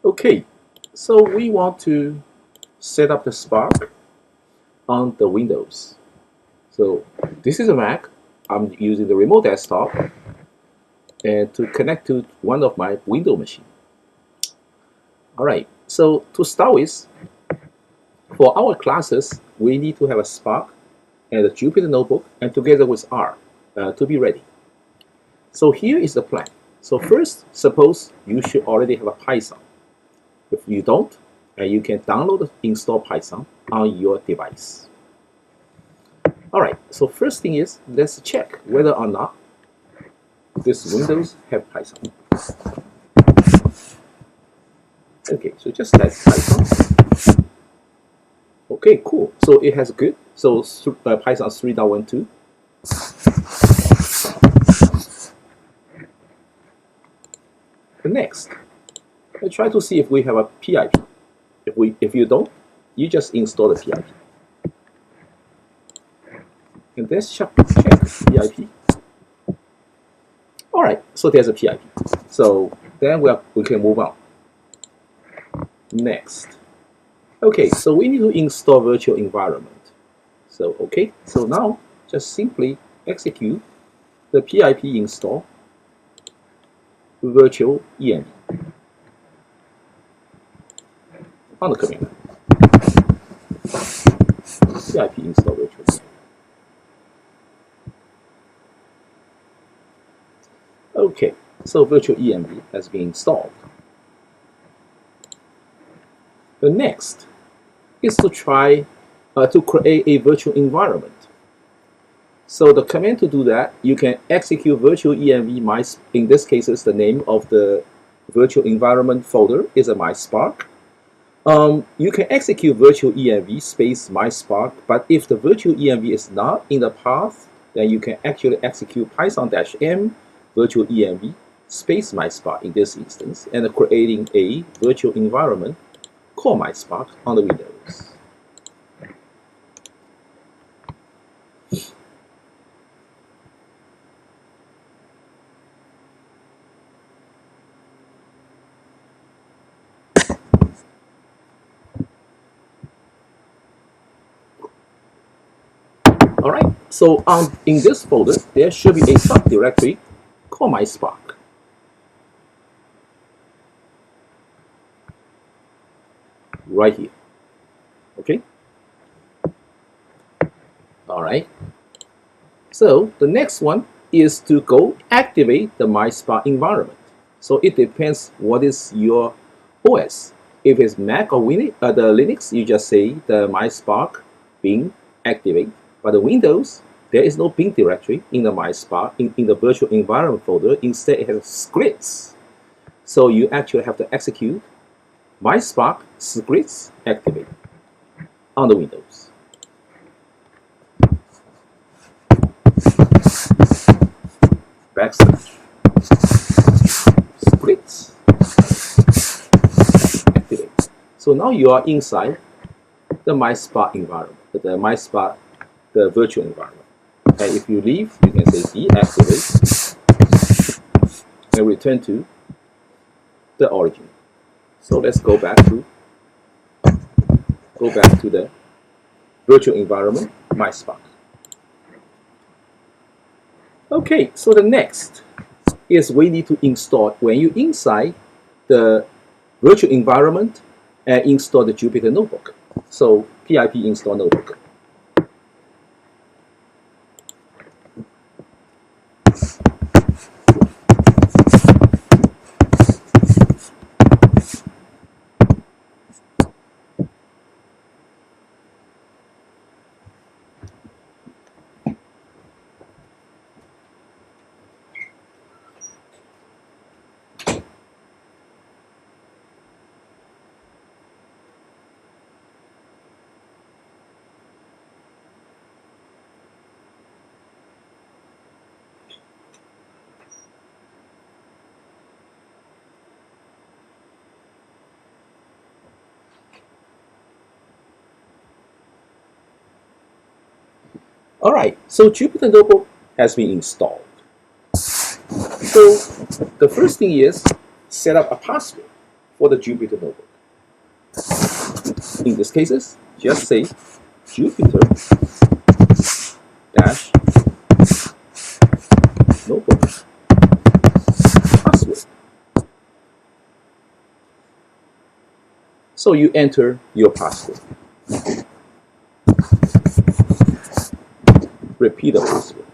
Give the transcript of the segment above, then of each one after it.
Okay, so we want to set up the Spark on the Windows. So this is a Mac. I'm using the remote desktop and to connect to one of my Windows machines. All right, so to start with, for our classes, we need to have a Spark and a Jupyter notebook and together with R to be ready. So here is the plan. So first, suppose you should already have a Python. If you don't, you can download and install Python on your device. All right, so first thing is, let's check whether or not this Windows have Python. Okay, so just type Python. Okay, cool. So it has good. So Python 3.12. The next, let's try to see if we have a PIP. If you don't, you just install the PIP. And let's check PIP. All right, so there's a PIP. So then we can move on. Next. Okay, so we need to install virtual environment. So okay, so now just simply execute the PIP install virtualenv on the command. PIP install virtualenv. Okay, so virtualenv has been installed. The next is to try to create a virtual environment. So the command to do that, you can execute virtualenv. In this case, is the name of the virtual environment folder is a myspark. You can execute virtualenv space myspark, but if the virtualenv is not in the path, then you can actually execute python-m virtualenv space myspark in this instance, and creating a virtual environment called myspark on the Windows. All right, so in this folder, there should be a subdirectory called myspark. Right here. Okay. All right. So the next one is to go activate the myspark environment. So it depends what is your OS. If it's Mac or the Linux, you just say the myspark bin activate. But the Windows, there is no bin directory in the myspark in the virtual environment folder. Instead, it has scripts. So you actually have to execute myspark scripts activate on the Windows. Backslash scripts activate. So now you are inside the myspark environment, the virtual environment. And if you leave, you can say deactivate and return to the origin. So let's go back to the virtual environment, myspark. Okay, so the next is we need to install, when you inside the virtual environment, and install the Jupyter notebook. So PIP install notebook. All right, so Jupyter Notebook has been installed. So the first thing is set up a password for the Jupyter notebook. In this cases, just say Jupyter dash notebook password. So you enter your password. Repeat the password.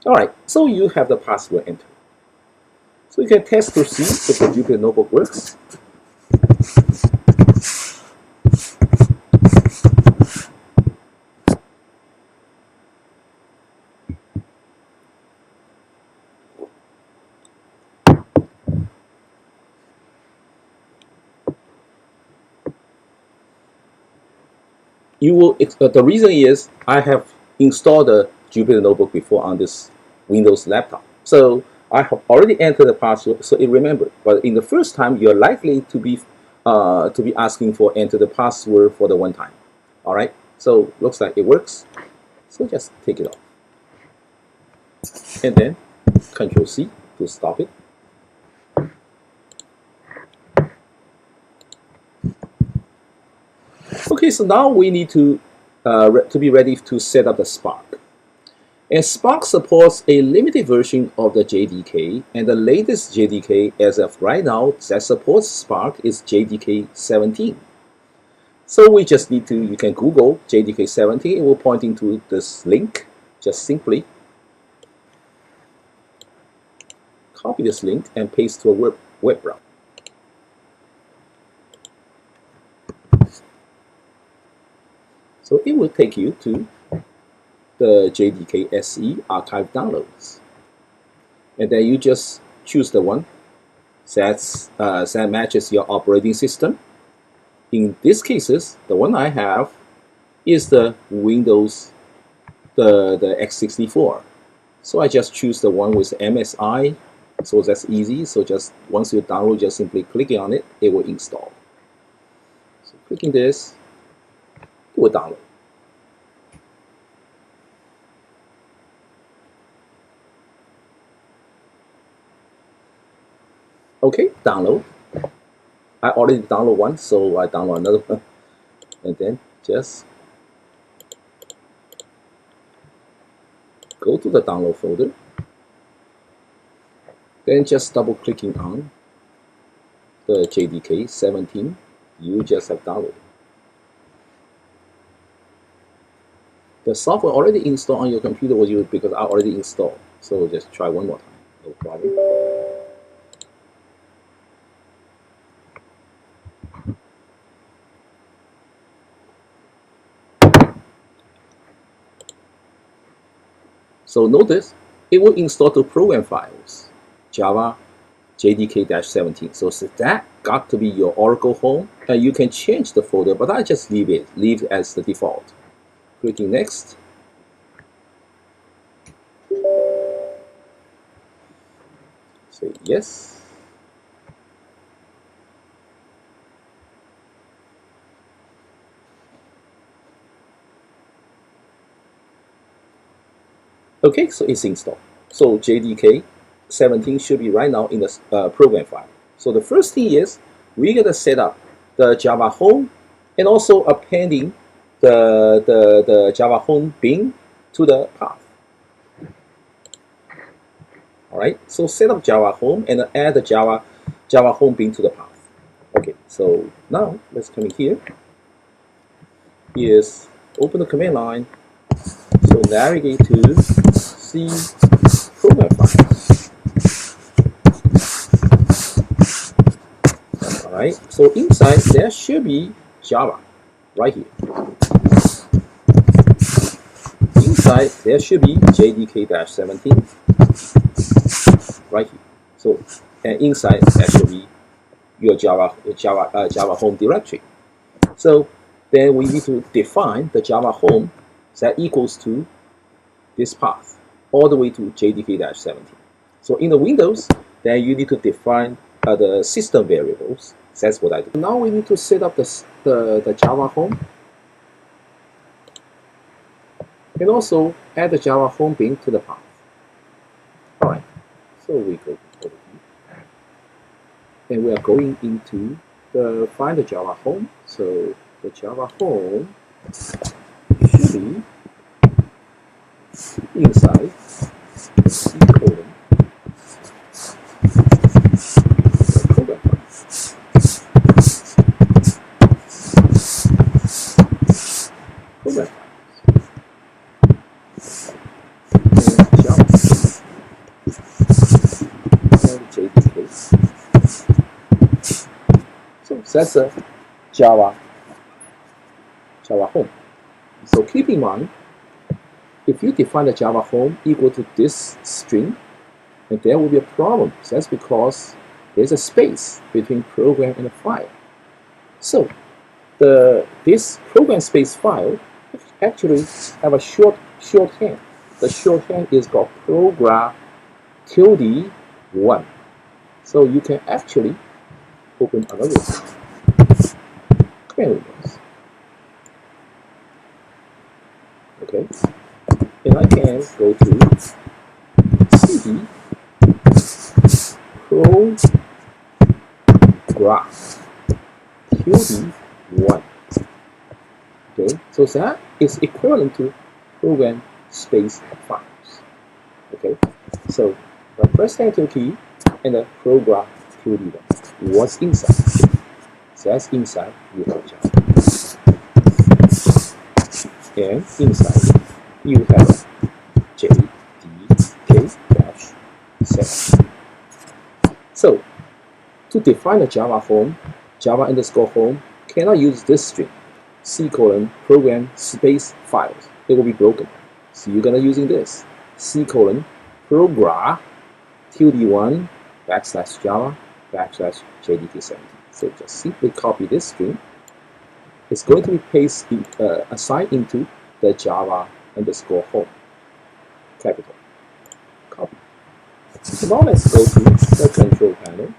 Alright, so you have the password entered. So you can test to see if the Jupyter notebook works. You will. The reason is I have installed the Jupyter notebook before on this Windows laptop, so I have already entered the password, so it remembered. But in the first time, you're likely to be asking for enter the password for the one time. All right. So looks like it works. So just take it off, and then Control C to stop it. Okay, so now we need to be ready to set up the Spark. And Spark supports a limited version of the JDK, and the latest JDK as of right now that supports Spark is JDK 17. So we just need to, you can Google JDK 17, it will point into this link. Just simply copy this link and paste to a web browser. So it will take you to the JDK SE archive downloads. And then you just choose the one that matches your operating system. In these cases, the one I have is the Windows, the x64. So I just choose the one with MSI, so that's easy. So just once you download, just simply click on it, it will install. So clicking this, it will download. Okay, download. I already download one, so I download another one, and then just go to the download folder. Then just double clicking on the JDK 17 you just have downloaded. The software already installed on your computer was used because I already installed. So just try one more time, no problem. So notice it will install the program files, Java JDK-17. So that got to be your Oracle home, and you can change the folder, but I just leave it as the default. Clicking next. Say yes. Okay, so it's installed. So JDK 17 should be right now in the program file. So the first thing is we're gonna set up the Java home and also appending the Java home bin to the path. All right, so set up Java home and add the Java home bin to the path. Okay, so now let's come in here. Here's open the command line. So navigate to C program file. All right, so inside there should be Java right here. Inside there should be JDK-17 right here. So and inside there should be your Java home directory. So then we need to define the Java home that equals to this path all the way to JDK-17. So in the Windows, then you need to define the system variables. That's what I do. Now we need to set up the Java home and also add the Java home bin to the path. All right, so we go over here. and we are going into the find the Java home. So the Java home should be inside C colon program file. Program file. And Java and JDK. So that's a Java home. So keep in mind, if you define the Java home equal to this string, and there will be a problem. That's because there's a space between program and a file. So this program space file actually have a shorthand. The shorthand is called program tilde 1. So you can actually open another windows. Okay, and I can go to cd program tilde 1. Okay, so that is equivalent to program space files. Okay, so the first enter key and the program tilde 1. What's inside? So that's inside you have Java. And inside you have JDK-7. So to define a Java home, Java underscore home cannot use this string, C colon program space files. It will be broken. So you're gonna using this, C colon program tilde 1 backslash Java backslash JDK17. So just simply copy this string. It's going to be assigned into the Java underscore home, capital. Copy. So now let's go to the control panel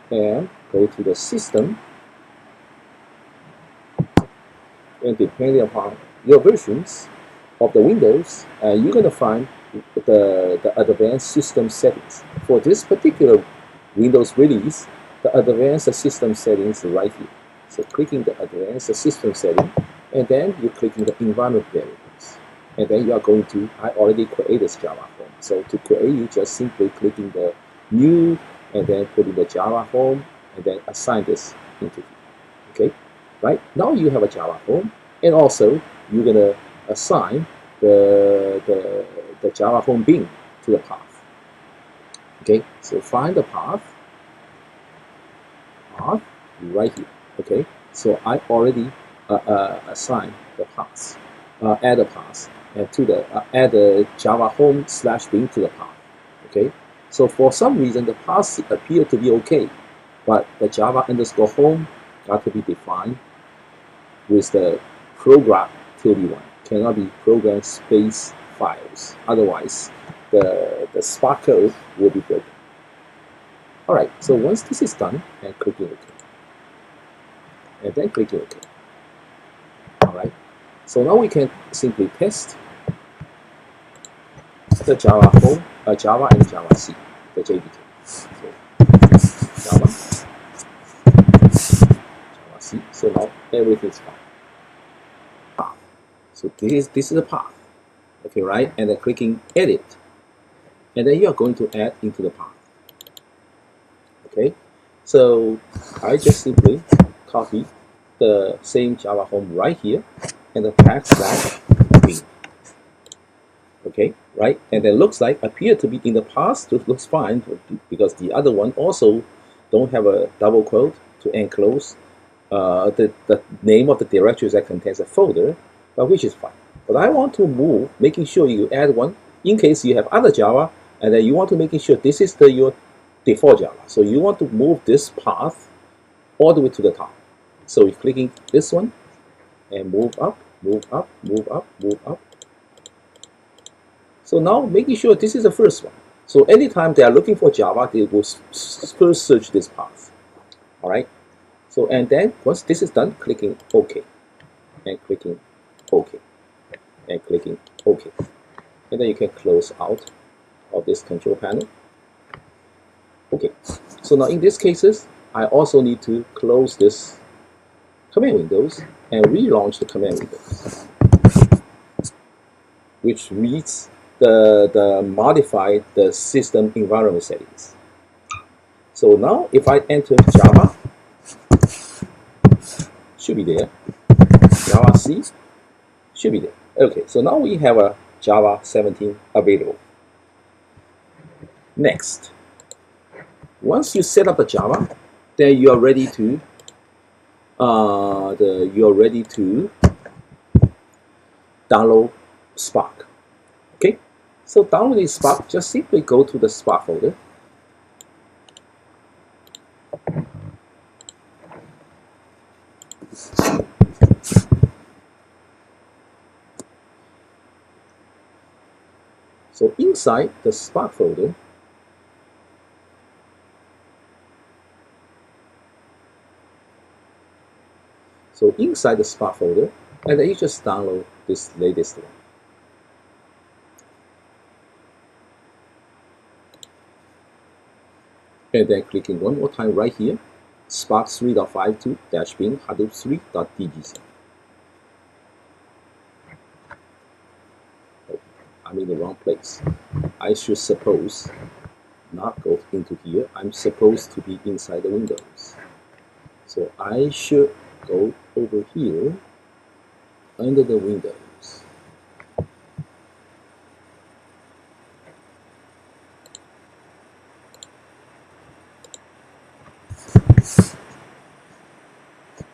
and go to the system. And depending upon your versions of the Windows, you're going to find the advanced system settings. For this particular Windows release, the advanced system settings are right here. So clicking the advanced system setting, and then you're clicking the environment variables. And then you are going to, I already created this Java home. So to create, you just simply clicking the new, and then putting the Java home, and then assign this into here. Okay, right? Now you have a Java home, and also you're gonna assign the Java home bin to the path. Okay, so find the path right here. Okay, so I already assigned the path, add a path to the add the Java home / bin to the path. Okay, so for some reason the path appear to be okay, but the Java underscore home got to be defined with the program tilde 1. Cannot be program space files. Otherwise, the Spark code will be broken. All right. So once this is done, and clicking OK. And then clicking OK. Alright, so now we can simply test the Java home, Java and Java C, the JDK. So Java C. So now everything's fine. Path. So this is the path. Okay, right? And then clicking Edit, and then you are going to add into the path. Okay, so I just simply copy the same Java home right here, and the backslash bin. Okay, right? And then looks like appear to be in the past. It looks fine because the other one also don't have a double quote to enclose the name of the directory that contains a folder, but which is fine. But I want to move, making sure you add one in case you have other Java, and then you want to making sure this is your default Java. So you want to move this path all the way to the top. So we're clicking this one and move up, move up, move up, move up. So now making sure this is the first one. So anytime they are looking for Java, they will first search this path. All right. So and then once this is done, clicking OK, and clicking OK, and clicking OK, and then you can close out of this control panel. Okay. So now in these cases, I also need to close this command windows and relaunch the command windows, which reads the modify the system environment settings. So now if I enter Java, should be there. Java C should be there. Okay, so now we have a Java 17 available. Next, once you set up the Java, then you are ready to download Spark. Okay, so downloading Spark, just simply go to the Spark folder. So inside the Spark folder, and then you just download this latest one. And then clicking one more time right here, Spark 3.52-bin Hadoop 3.dgc. Oh, I'm in the wrong place. I should suppose not go into here. I'm supposed to be inside the Windows. So I should go over here under the Windows.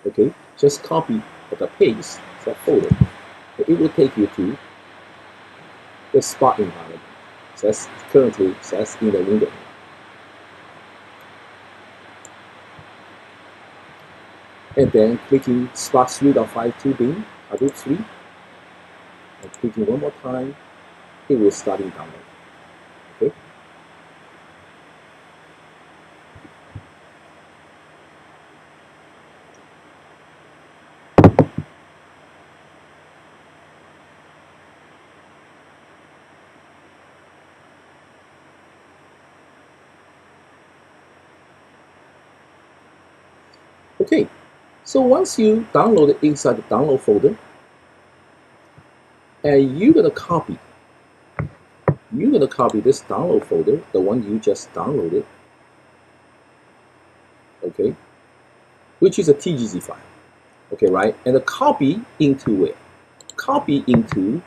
Okay, just copy the paste that folder. It will take you to the Spark environment. So that's currently in the window. And then clicking Spark 3.52-bin Hadoop 3, and clicking one more time, it will start in download. Okay. Okay, so once you download it inside the download folder, and you're gonna copy this download folder, the one you just downloaded, okay, which is a TGZ file, okay, right? And the copy into where? Copy into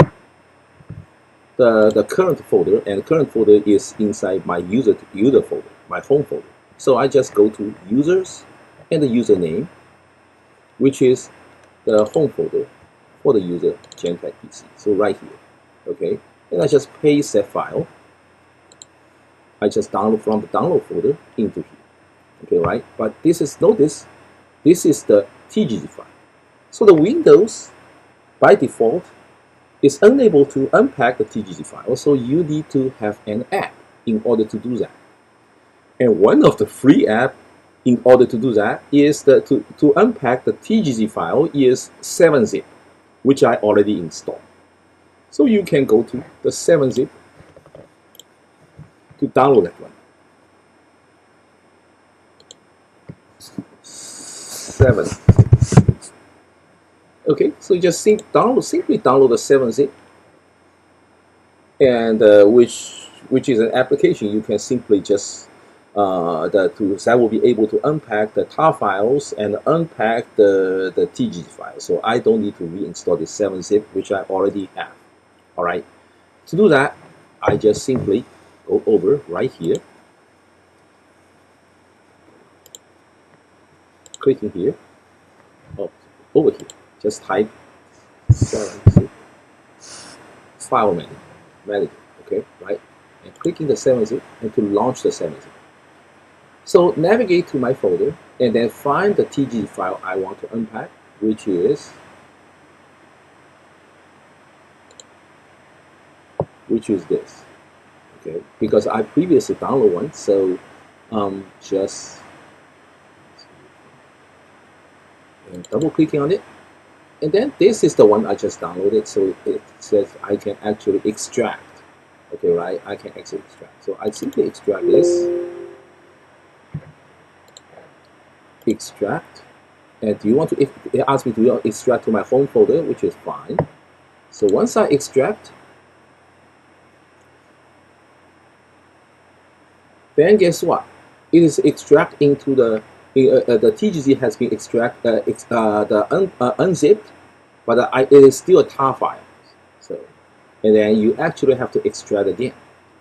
the current folder, and the current folder is inside my user folder, my home folder. So I just go to users and the username, which is the home folder for the user Gentek PC. So right here, okay, and I just paste that file. I just download from the download folder into here, okay, right? But this is, notice, this is the TGZ file. So the Windows, by default, is unable to unpack the TGZ file. So you need to have an app in order to do that. And one of the free apps in order to do that is to unpack the TGZ file is 7-zip, which I already installed. So you can go to the 7-zip to download that one. 7. Okay, so you just simply download the 7-zip, and which is an application you can simply just that will be able to unpack the tar files and unpack the TGZ file. So I don't need to reinstall the 7-zip, which I already have. All right. To do that, I just simply go over right here, clicking here, over here. Just type 7-zip file manager, okay, right? And clicking the 7-zip and to launch the 7-zip. So navigate to my folder and then find the TGZ file I want to unpack, which is this, okay? Because I previously downloaded one, so just double clicking on it, and then this is the one I just downloaded. So it says I can actually extract, okay, right? I can actually extract. So I simply extract this. extract. And do you want to, it asks me to extract to my home folder, which is fine. So once I extract, then guess what? It is extract into the TGZ has been unzipped, but it is still a tar file. So, and then you actually have to extract again.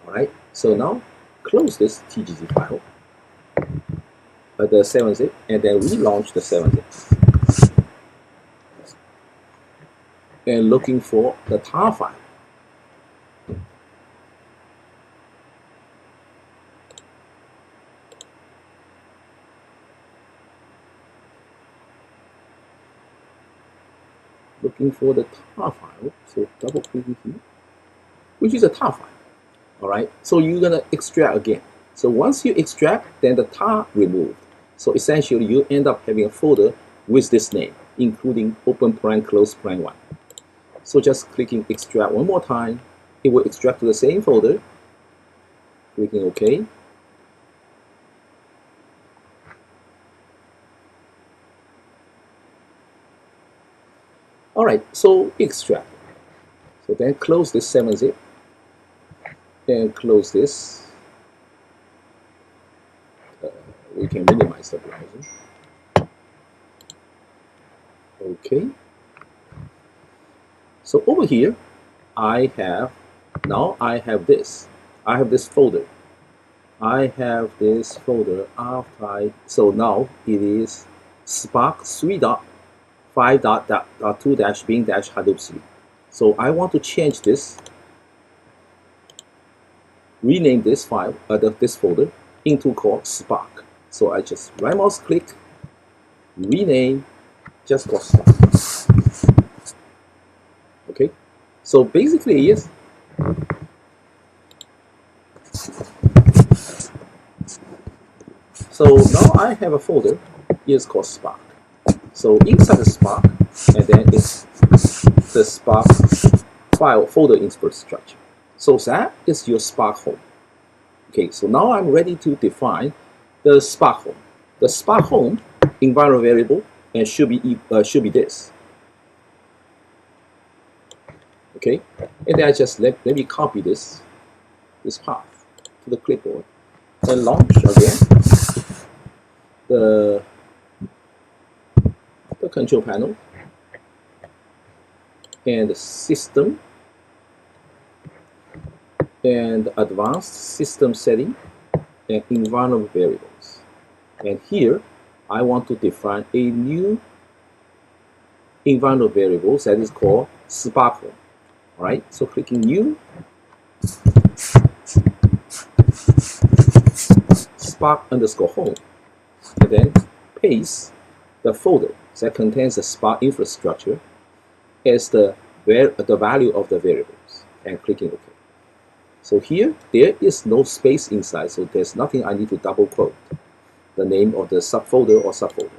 All right. So now close this TGZ file, the 7-zip, and then relaunch the 7-zip. And looking for the tar file. Looking for the tar file, so double clicking here, which is a tar file. All right, so you're gonna extract again. So once you extract, then the tar removed. So essentially, you end up having a folder with this name, including open paren, close paren 1. So just clicking extract one more time, it will extract to the same folder. Clicking OK. All right, so extract. So then close this 7-zip and close this. We can minimize the browser. Okay. So over here, I have this. I have this folder. I have this folder after so now it is Spark 3.5.2-bin-hadoop 3. So I want to change this, rename this file, this folder into called Spark. So I just right mouse click, rename, just called Spark. Okay, so basically yes. So now I have a folder, it's called Spark. So inside the Spark, and then it's the Spark file folder infrastructure. So that is your Spark home. Okay, so now I'm ready to define the Spark home. The Spark home environment variable and should be this. Okay, and then I just let me copy this path to the clipboard and launch again the control panel and the system and advanced system setting and environment variables. And here I want to define a new environment variable that is called Spark home. All right, so clicking new, Spark_home, and then paste the folder that contains the Spark infrastructure as the value of the variables, and clicking OK. So here there is no space inside, so there's nothing I need to double quote the name of the subfolder or subfolder.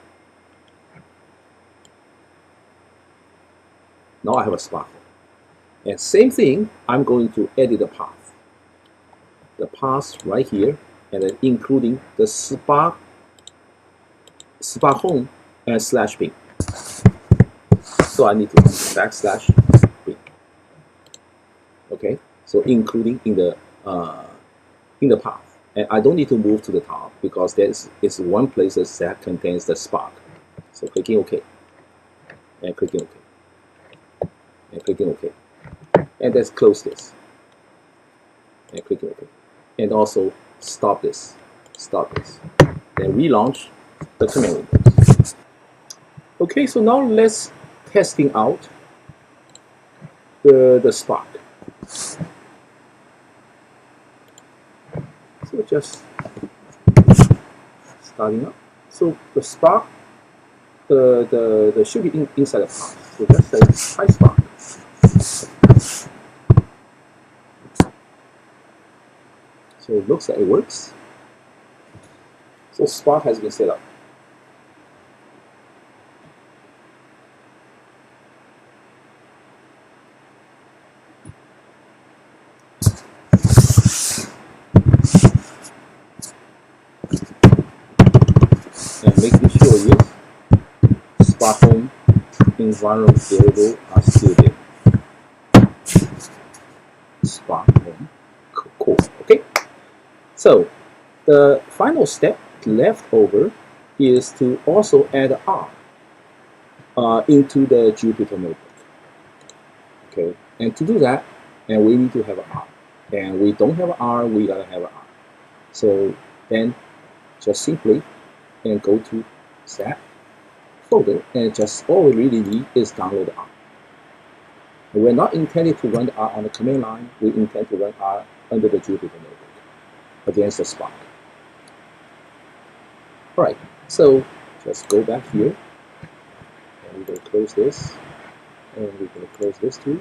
Now I have a Spark. And same thing, I'm going to edit the path. The path right here, and then including the Spark home and /bin. So I need to /bin. Okay, so including in the path, and I don't need to move to the top because there is one place that contains the Spark. So clicking OK, and clicking OK, and clicking OK. And let's close this and click OK, and also stop this, then relaunch the command window. Okay, so now let's testing out the Spark. So just starting up. So the Spark, the should be inside the path. So just say hi Spark. So it looks like it works. So Spark has been set up. And making sure is Spark home environment variable are still there. Spark home core. Okay. So the final step left over is to also add R into the Jupyter notebook. Okay, and to do that, and we need to have R, and we don't have R, we gotta have R. So then, just simply and go to that folder, and just all we really need is download R. We're not intended to run R on the command line. We intend to run R under the Jupyter notebook against the Spark. All right, so just go back here, and we're going to close this, and we're going to close this too,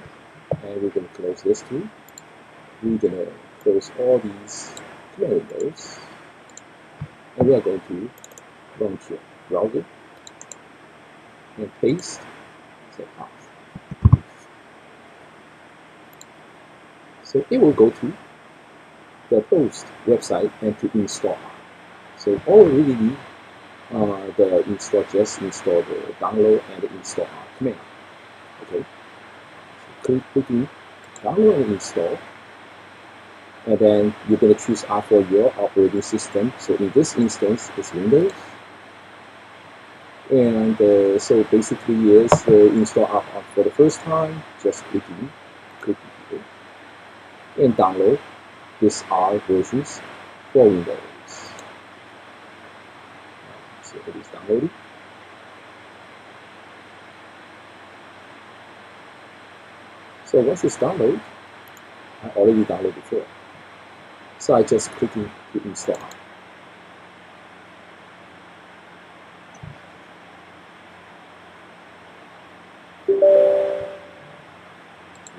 and we're going to close this too. We're going to close all these windows, and we are going to launch your browser and paste the path. So it will go to the host website and to install R. So all we really need just install the download and install R command. Okay. So quickly download and install, and then you're going to choose R for your operating system. So in this instance, it's Windows. And so basically is install R for the first time. Just click here, and download this R versions for Windows. So it is downloaded. So once it's downloaded, I already downloaded before. So I just click to install.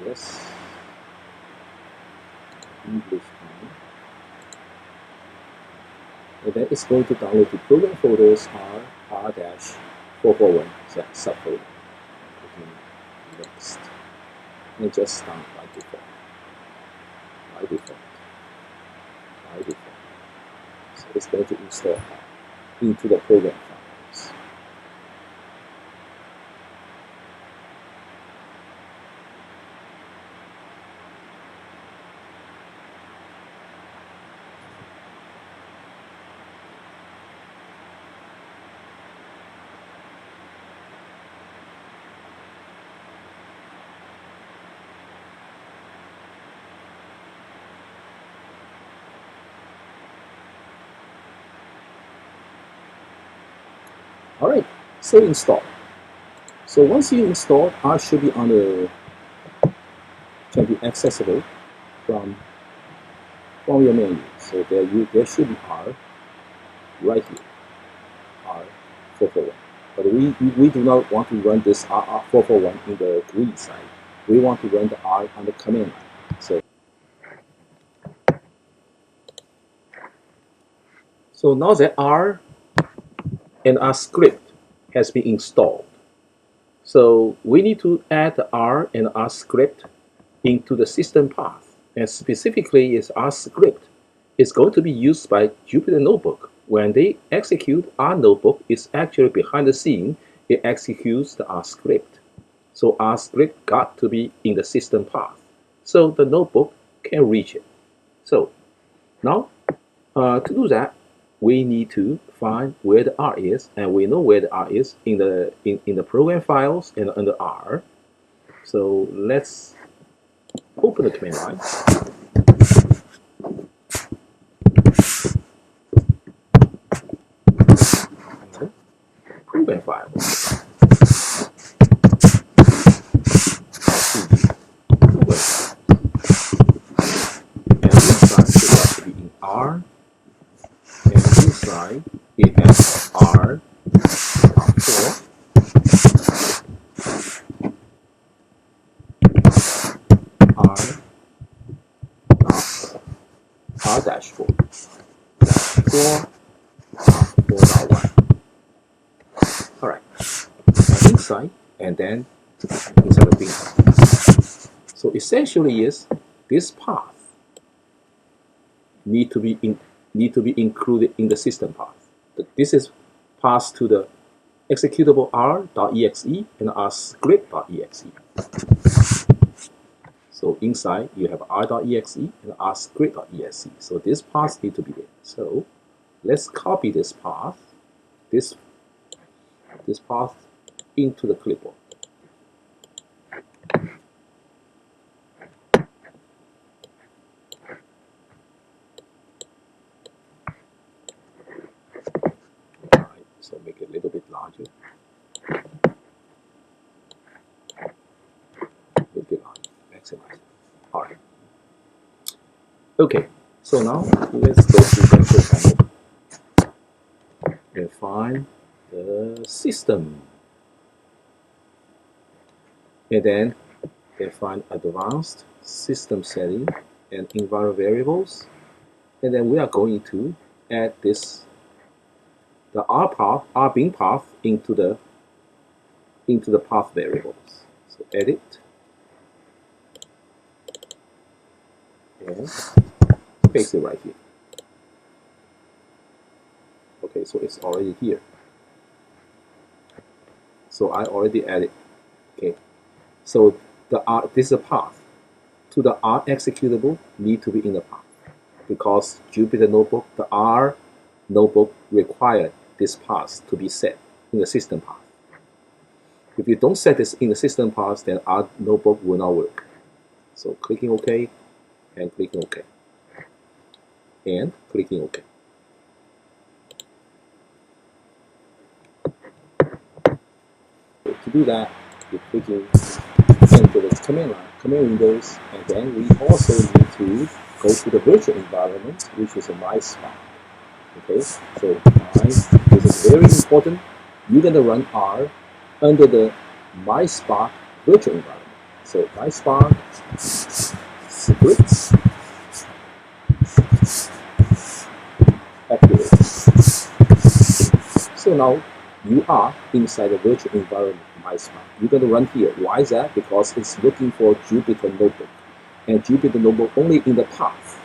Yes. English. And then it's going to download the program folders R-441, that subfolder. Next. And just down by default. So it's going to install into the program files. All right, so install. So once you install, R should be on the can be accessible from your menu. So there should be R right here, R441. But we do not want to run this R441 in the GUI side. We want to run the R on the command line. So now that R and our script has been installed, so we need to add the R and R script into the system path. And specifically, is R script is going to be used by Jupyter Notebook. When they execute R notebook, it's actually behind the scene. It executes the R script. So R script got to be in the system path, so the notebook can reach it. So now to do that, we need to find where the R is, and we know where the R is in the program files and under R. So let's open the command line. Program files. And inside it has to be in R. And inside it has R4. R-4. 4.1. Alright. Inside, and then inside the bin. So essentially is this path need to be included in the system path. This is passed to the executable r.exe and rscript.exe. So inside you have r.exe and rscript.exe. So this path need to be there. So let's copy this path, this path into the clipboard. Alright, so make it a little bit larger. Make it larger, maximize it. Alright. Okay, so now let's go to virtualenv and find the system. And then find advanced system setting and environment variables. And then we are going to add this, the R bin path into the path variables. So edit and paste it right here. Okay, so it's already here. So I already added. Okay, so the R, this is a path to the R executable need to be in the path because Jupyter Notebook, the R notebook required this path to be set in the system path. If you don't set this in the system path, then R notebook will not work. So clicking OK and clicking OK and clicking OK. So to do that, you're clicking into the command windows, and then we also need to go to the virtual environment, which is a myspark. Okay, so this is very important. You're going to run R under the myspark virtual environment. So myspark scripts activate. So now you are inside the virtual environment myspark. You're going to run here. Why is that? Because it's looking for Jupyter Notebook, and Jupyter Notebook only in the path.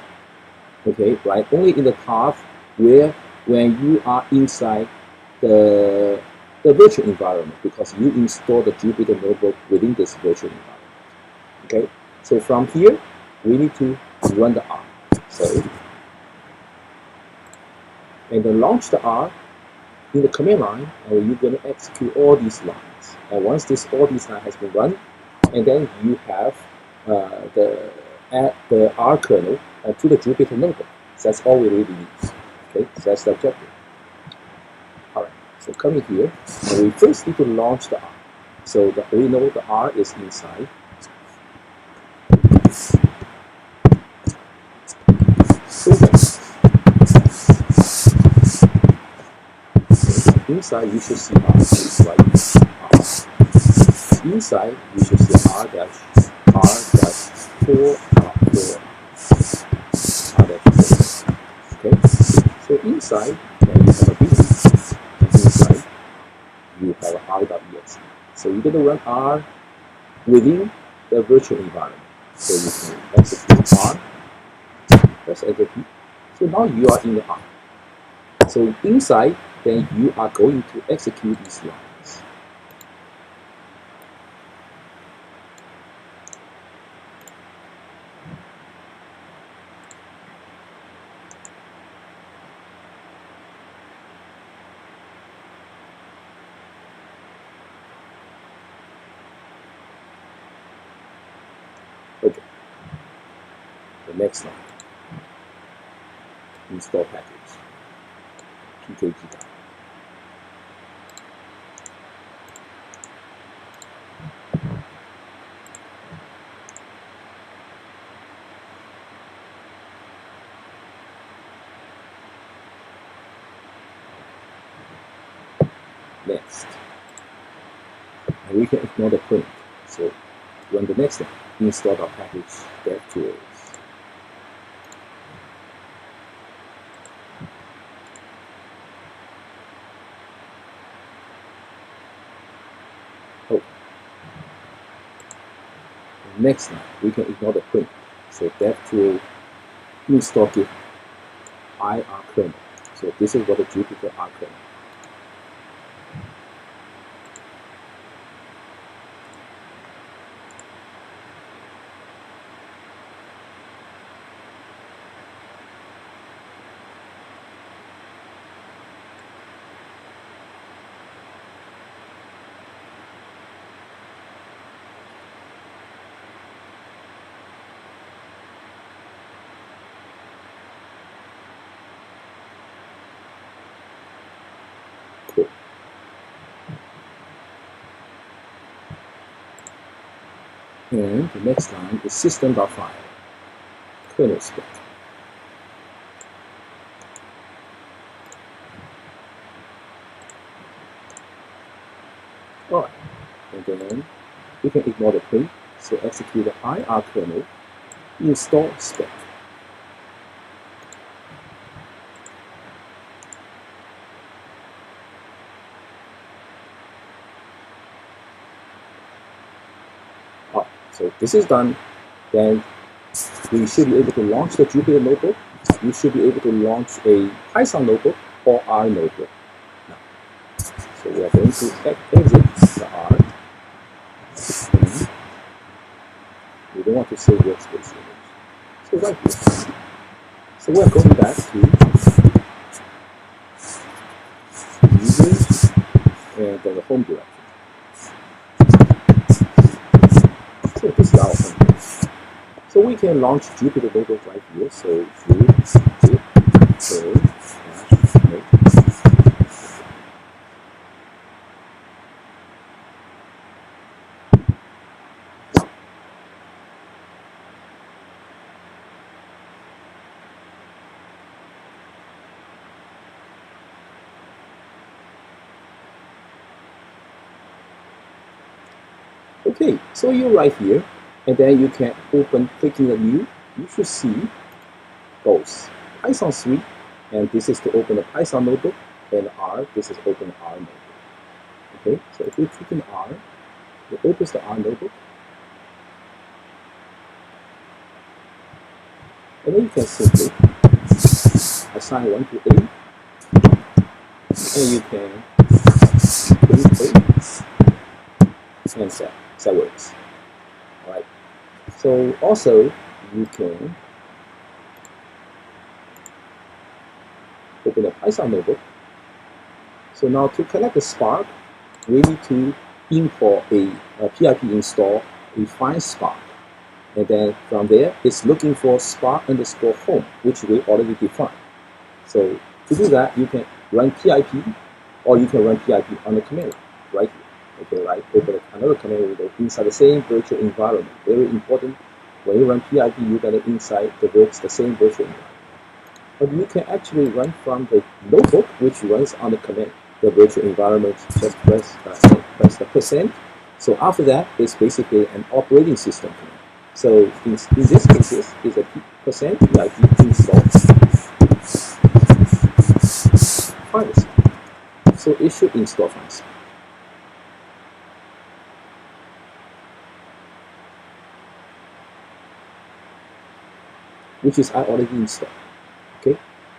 Okay, right? Only in the path where when you are inside the virtual environment, because you install the Jupyter Notebook within this virtual environment. Okay, so from here we need to run the R. So and then launch the R in the command line, and you're going to execute all these lines. And once all these lines has been run, and then you have add the R kernel to the Jupyter Notebook. So that's all we really need. Okay, so that's the objective. All right, so coming here, and we first need to launch the R. So we know the R is inside. Inside you should see R, right? Inside you should see R-4. Okay, so inside you have a bin, and inside you have a R.exe. So you're going to run R within the virtual environment. So you can execute R, press enter key. So now you are in the R. So inside, then you are going to execute these lines. Okay. The next line. Install package. PKG. Next. And we can ignore the print. So run the next one. Install our package devtools. Oh. Next one, we can ignore the print. So devtool install git IRkernel. So this is what the Jupyter IRkernel. And the next line is system.file, kernelspec. Alright, and then we can ignore the print, so execute the IRkernel install spec. So this is done, then we should be able to launch the Jupyter notebook. You should be able to launch a Python notebook or R notebook. Now, so we are going to exit the R. And we don't want to save workspace image. So right here. So we are going back to users and then the home directory. So this is our home page. So we can launch Jupyter notebook right here. So okay, so you're right here, and then you can open, clicking the new, you should see both Python 3, and this is to open the Python notebook, and R, this is open R notebook. Okay, so if we click in R, it opens the R notebook, and then you can simply assign 1 to A, and you can print A, and set. That works. Alright. So also you can open a Python notebook. So now to connect the Spark, we need to import a pip install a find Spark. And then from there, it's looking for spark_home, which we already defined. So to do that, you can run pip, or you can run pip on the command right here. Okay, right? Open another command window inside the same virtual environment. Very important. When you run pip, you gotta inside the same virtual environment. But you can actually run from the notebook, which runs on the command, the virtual environment. Just press the %. So after that, it's basically an operating system command. So in this case, is a %pip install files. So it should install files. Which is I already installed. Okay,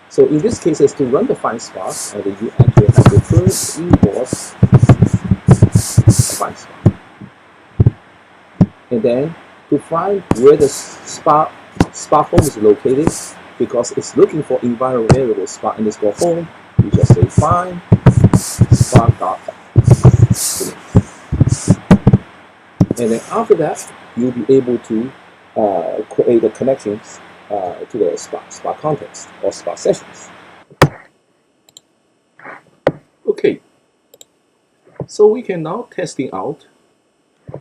so in this case, is to run the find Spark, and then you actually have to first import find Spark, and then to find where the Spark home is located, because it's looking for environment variable spark_home. You just say find spark.home, and then after that, you'll be able to create the connections to the Spark context or Spark sessions. Okay, so we can now testing out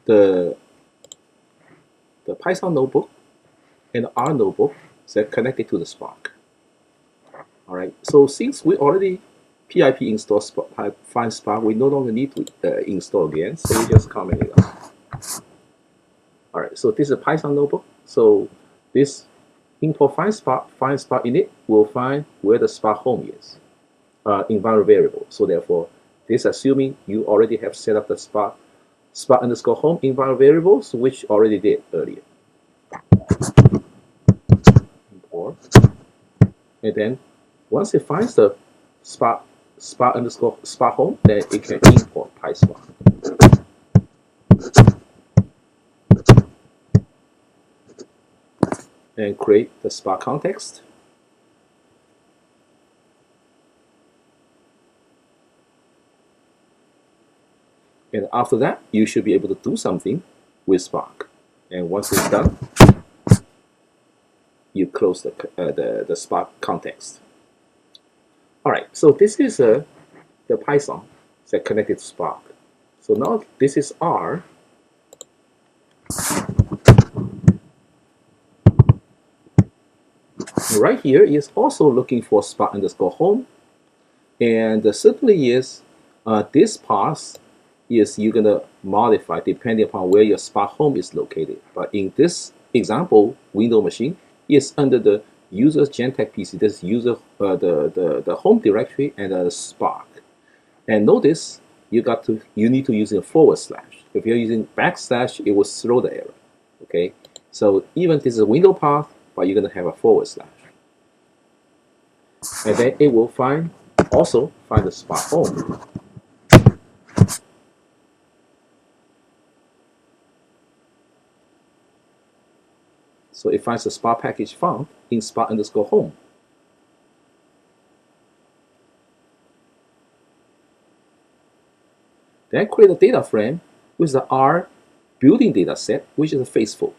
the Python notebook and the R notebook that connected to the Spark. All right, so since we already pip install find Spark, we no longer need to install again, so we just comment it out. All right, so this is a Python notebook. So this import find Spark in it will find where the Spark home is, environment variable. So therefore, this assuming you already have set up the spark_home environment variables, which already did earlier. Import, and then once it finds the spark_home, then it can import PySpark. And create the Spark context. And after that, you should be able to do something with Spark. And once it's done, you close the Spark context. All right, so this is the Python that connected to Spark. So now this is R. right here is also looking for spot underscore home, and certainly is this path is you're gonna modify depending upon where your spot home is located. But in this example, Windows machine is under the user's Gentek PC. This user the home directory and the Spark. And notice you need to use a /. If you're using \, it will throw the error. Okay, so even this is a window path, but you're gonna have a /. And then it will also find the spot home. So it finds the spot package found in spot underscore home. Then create a data frame with the R building data set, which is faithful.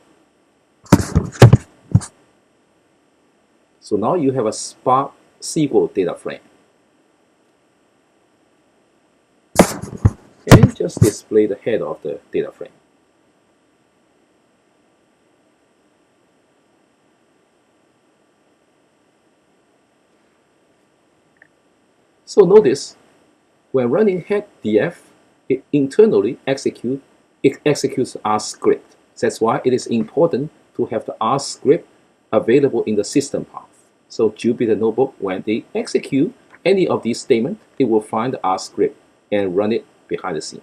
So now you have a spot SQL data frame. And just display the head of the data frame. So notice, when running head df, it internally executes R script. That's why it is important to have the R script available in the system path. So Jupyter Notebook, when they execute any of these statements, it will find the R script and run it behind the scene.